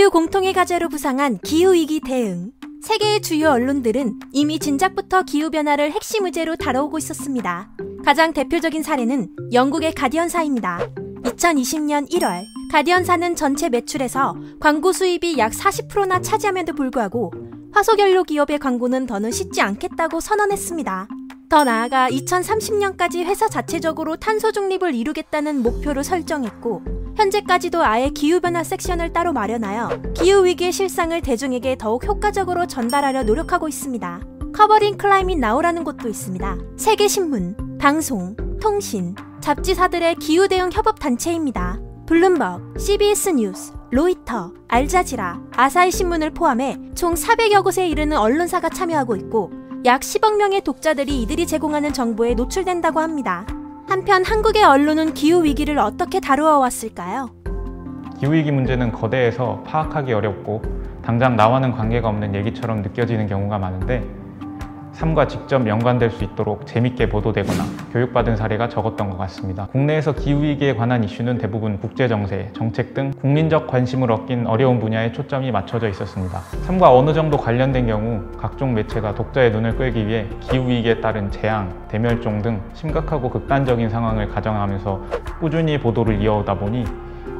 인류 공통의 과제로 부상한 기후위기 대응. 세계의 주요 언론들은 이미 진작부터 기후변화를 핵심 의제로 다뤄오고 있었습니다. 가장 대표적인 사례는 영국의 가디언사입니다. 2020년 1월 가디언사는 전체 매출에서 광고 수입이 약 40%나 차지함에도 불구하고 화석연료 기업의 광고는 더는 싣지 않겠다고 선언했습니다. 더 나아가 2030년까지 회사 자체적으로 탄소 중립을 이루겠다는 목표를 설정했고 현재까지도 아예 기후변화 섹션을 따로 마련하여 기후위기의 실상을 대중에게 더욱 효과적으로 전달하려 노력하고 있습니다. 커버링 클라이밋 나우라는 곳도 있습니다. 세계신문, 방송, 통신, 잡지사들의 기후대응 협업단체입니다. 블룸버그, CBS 뉴스, 로이터, 알자지라, 아사히 신문을 포함해 총 400여 곳에 이르는 언론사가 참여하고 있고 약 10억 명의 독자들이 이들이 제공하는 정보에 노출된다고 합니다. 한편 한국의 언론은 기후위기를 어떻게 다루어 왔을까요? 기후위기 문제는 거대해서 파악하기 어렵고 당장 나와는 관계가 없는 얘기처럼 느껴지는 경우가 많은데 삶과 직접 연관될 수 있도록 재밌게 보도되거나 교육받은 사례가 적었던 것 같습니다. 국내에서 기후위기에 관한 이슈는 대부분 국제정세, 정책 등 국민적 관심을 얻긴 어려운 분야에 초점이 맞춰져 있었습니다. 삶과 어느 정도 관련된 경우 각종 매체가 독자의 눈을 끌기 위해 기후위기에 따른 재앙, 대멸종 등 심각하고 극단적인 상황을 가정하면서 꾸준히 보도를 이어오다 보니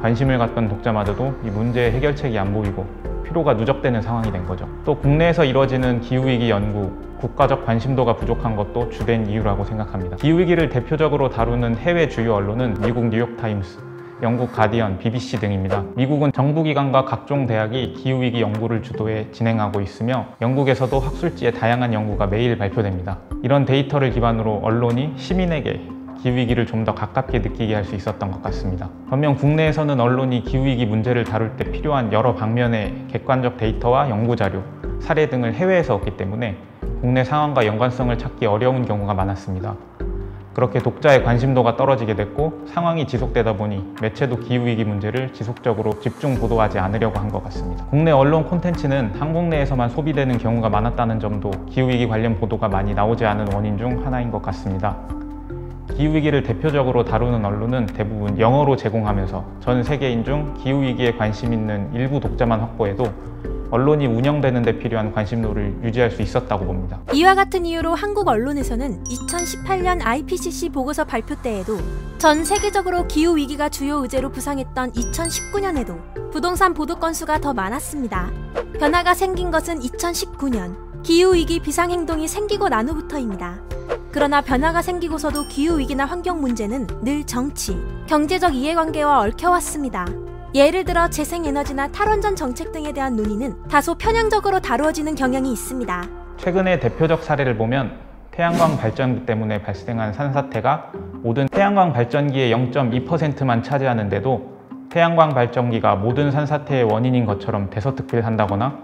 관심을 갖던 독자마저도 이 문제의 해결책이 안 보이고 피로가 누적되는 상황이 된 거죠. 또 국내에서 이루어지는 기후위기 연구, 국가적 관심도가 부족한 것도 주된 이유라고 생각합니다. 기후위기를 대표적으로 다루는 해외 주요 언론은 미국 뉴욕타임스, 영국 가디언, BBC 등입니다. 미국은 정부기관과 각종 대학이 기후위기 연구를 주도해 진행하고 있으며 영국에서도 학술지에 다양한 연구가 매일 발표됩니다. 이런 데이터를 기반으로 언론이 시민에게 기후위기를 좀 더 가깝게 느끼게 할 수 있었던 것 같습니다. 반면 국내에서는 언론이 기후위기 문제를 다룰 때 필요한 여러 방면의 객관적 데이터와 연구자료, 사례 등을 해외에서 얻기 때문에 국내 상황과 연관성을 찾기 어려운 경우가 많았습니다. 그렇게 독자의 관심도가 떨어지게 됐고 상황이 지속되다 보니 매체도 기후위기 문제를 지속적으로 집중 보도하지 않으려고 한 것 같습니다. 국내 언론 콘텐츠는 한국 내에서만 소비되는 경우가 많았다는 점도 기후위기 관련 보도가 많이 나오지 않은 원인 중 하나인 것 같습니다. 기후위기를 대표적으로 다루는 언론은 대부분 영어로 제공하면서 전 세계인 중 기후위기에 관심 있는 일부 독자만 확보해도 언론이 운영되는 데 필요한 관심도를 유지할 수 있었다고 봅니다. 이와 같은 이유로 한국 언론에서는 2018년 IPCC 보고서 발표 때에도 전 세계적으로 기후위기가 주요 의제로 부상했던 2019년에도 부동산 보도 건수가 더 많았습니다. 변화가 생긴 것은 2019년 기후위기 비상행동이 생기고 난 후부터입니다. 그러나 변화가 생기고서도 기후위기나 환경 문제는 늘 정치, 경제적 이해관계와 얽혀왔습니다. 예를 들어 재생에너지나 탈원전 정책 등에 대한 논의는 다소 편향적으로 다루어지는 경향이 있습니다. 최근의 대표적 사례를 보면 태양광 발전기 때문에 발생한 산사태가 모든 태양광 발전기의 0.2%만 차지하는데도 태양광 발전기가 모든 산사태의 원인인 것처럼 대서특필한다거나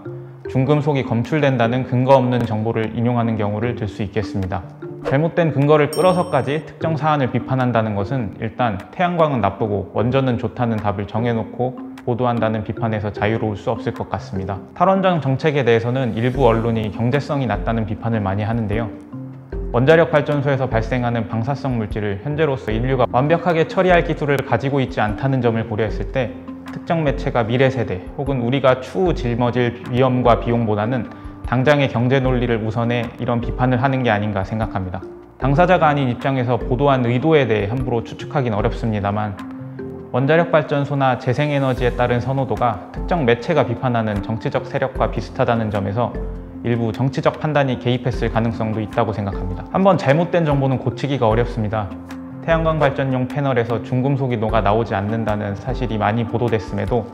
중금속이 검출된다는 근거 없는 정보를 인용하는 경우를 들 수 있겠습니다. 잘못된 근거를 끌어서까지 특정 사안을 비판한다는 것은 일단 태양광은 나쁘고 원전은 좋다는 답을 정해놓고 보도한다는 비판에서 자유로울 수 없을 것 같습니다. 탈원전 정책에 대해서는 일부 언론이 경제성이 낮다는 비판을 많이 하는데요. 원자력 발전소에서 발생하는 방사성 물질을 현재로서 인류가 완벽하게 처리할 기술을 가지고 있지 않다는 점을 고려했을 때 특정 매체가 미래 세대 혹은 우리가 추후 짊어질 위험과 비용보다는 당장의 경제 논리를 우선해 이런 비판을 하는 게 아닌가 생각합니다. 당사자가 아닌 입장에서 보도한 의도에 대해 함부로 추측하긴 어렵습니다만 원자력 발전소나 재생에너지에 따른 선호도가 특정 매체가 비판하는 정치적 세력과 비슷하다는 점에서 일부 정치적 판단이 개입했을 가능성도 있다고 생각합니다. 한번 잘못된 정보는 고치기가 어렵습니다. 태양광 발전용 패널에서 중금속이 녹아 나오지 않는다는 사실이 많이 보도됐음에도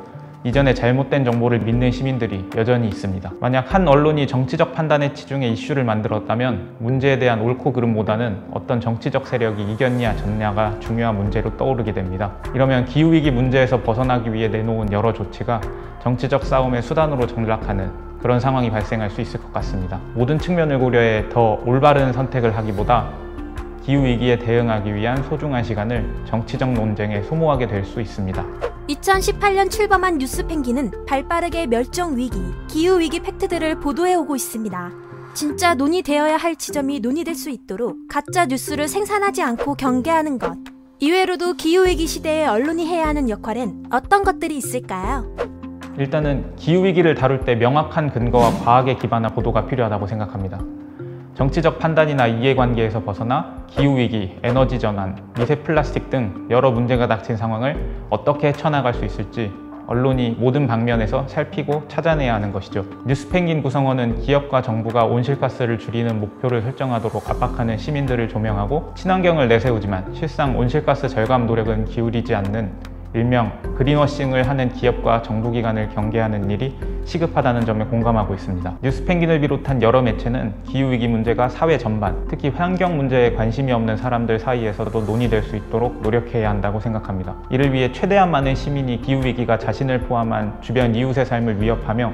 이전에 잘못된 정보를 믿는 시민들이 여전히 있습니다. 만약 한 언론이 정치적 판단에 치중해 이슈를 만들었다면 문제에 대한 옳고 그름보다는 어떤 정치적 세력이 이겼냐 졌냐가 중요한 문제로 떠오르게 됩니다. 이러면 기후위기 문제에서 벗어나기 위해 내놓은 여러 조치가 정치적 싸움의 수단으로 전락하는 그런 상황이 발생할 수 있을 것 같습니다. 모든 측면을 고려해 더 올바른 선택을 하기보다 기후위기에 대응하기 위한 소중한 시간을 정치적 논쟁에 소모하게 될 수 있습니다. 2018년 출범한 뉴스펭귄은 발빠르게 멸종위기, 기후위기 팩트들을 보도해오고 있습니다. 진짜 논의되어야 할 지점이 논의될 수 있도록 가짜 뉴스를 생산하지 않고 경계하는 것. 이외로도 기후위기 시대에 언론이 해야 하는 역할엔 어떤 것들이 있을까요? 일단은 기후위기를 다룰 때 명확한 근거와 과학에 기반한 보도가 필요하다고 생각합니다. 정치적 판단이나 이해관계에서 벗어나 기후위기, 에너지전환, 미세 플라스틱 등 여러 문제가 닥친 상황을 어떻게 헤쳐나갈 수 있을지 언론이 모든 방면에서 살피고 찾아내야 하는 것이죠. 뉴스펭귄 구성원은 기업과 정부가 온실가스를 줄이는 목표를 설정하도록 압박하는 시민들을 조명하고 친환경을 내세우지만 실상 온실가스 절감 노력은 기울이지 않는 일명 그린워싱을 하는 기업과 정부기관을 경계하는 일이 시급하다는 점에 공감하고 있습니다. 뉴스펭귄을 비롯한 여러 매체는 기후위기 문제가 사회 전반, 특히 환경 문제에 관심이 없는 사람들 사이에서도 논의될 수 있도록 노력해야 한다고 생각합니다. 이를 위해 최대한 많은 시민이 기후위기가 자신을 포함한 주변 이웃의 삶을 위협하며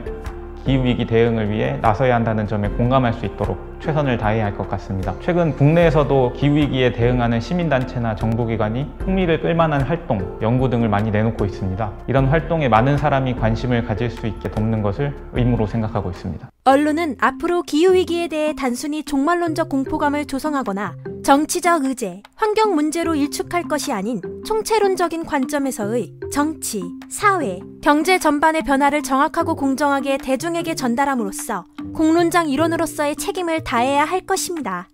기후위기 대응을 위해 나서야 한다는 점에 공감할 수 있도록 최선을 다해야 할 것 같습니다. 최근 국내에서도 기후위기에 대응하는 시민단체나 정부기관이 흥미를 끌만한 활동, 연구 등을 많이 내놓고 있습니다. 이런 활동에 많은 사람이 관심을 가질 수 있게 돕는 것을 의무로 생각하고 있습니다. 언론은 앞으로 기후위기에 대해 단순히 종말론적 공포감을 조성하거나 정치적 의제, 환경 문제로 일축할 것이 아닌 총체론적인 관점에서의 정치, 사회, 경제 전반의 변화를 정확하고 공정하게 대중에게 전달함으로써 공론장 일원으로서의 책임을 다해야 할 것입니다.